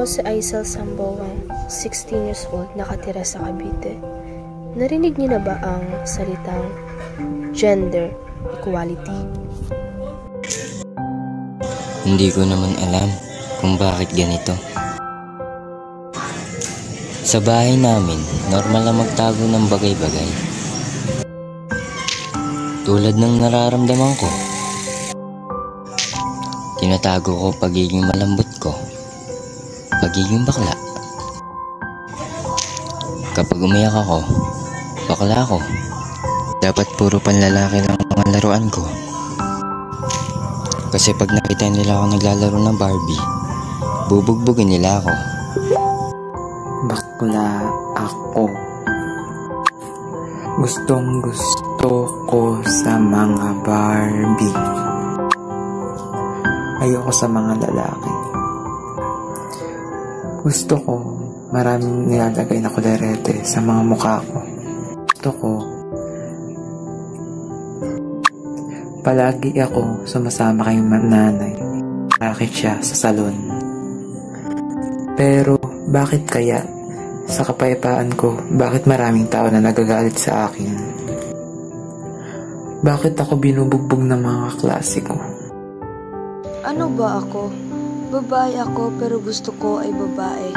Ako si Aisel Sambowang, 16 years old, nakatira sa Cavite. Narinig niyo na ba ang salitang gender equality? Hindi ko naman alam kung bakit ganito. Sa bahay namin, normal na magtago ng bagay-bagay. Tulad ng nararamdaman ko. Tinatago ko pagiging malambot ko, pagiging bakla. Kapag umiyak ako, bakla ako. Dapat puro panlalaki lang ang laruan ko. Kasi pag nakita nila ako naglalaro ng Barbie, bubugbugin nila ako. Bakla ako. Gustong gusto ko sa mga Barbie. Ayoko sa mga lalaki. Gusto ko maraming nilalagay na kulerete sa mga mukha ko. Gusto ko palagi ako sumasama kay nanay. Bakit siya sa salon? Pero bakit kaya sa kapayapaan ko, bakit maraming tao na nagagalit sa akin? Bakit ako binubugbog ng mga klase ko? Ano ba ako? Babae ako pero gusto ko ay babae.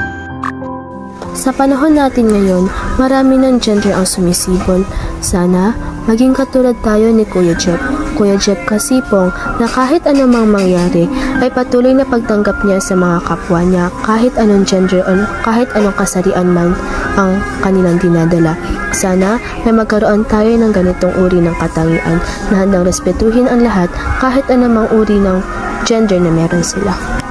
Sa panahon natin ngayon, marami ng gender ang sumisibol. Sana maging katulad tayo ni Kuya Jeff. Kuya Jeff Kasipong na kahit anumang mangyari ay patuloy na pagtanggap niya sa mga kapwa niya kahit anong gender o kahit anong kasarian man ang kanilang dinadala. Sana may magkaroon tayo ng ganitong uri ng katangian na handang respetuhin ang lahat kahit anumang uri ng gender na meron sila.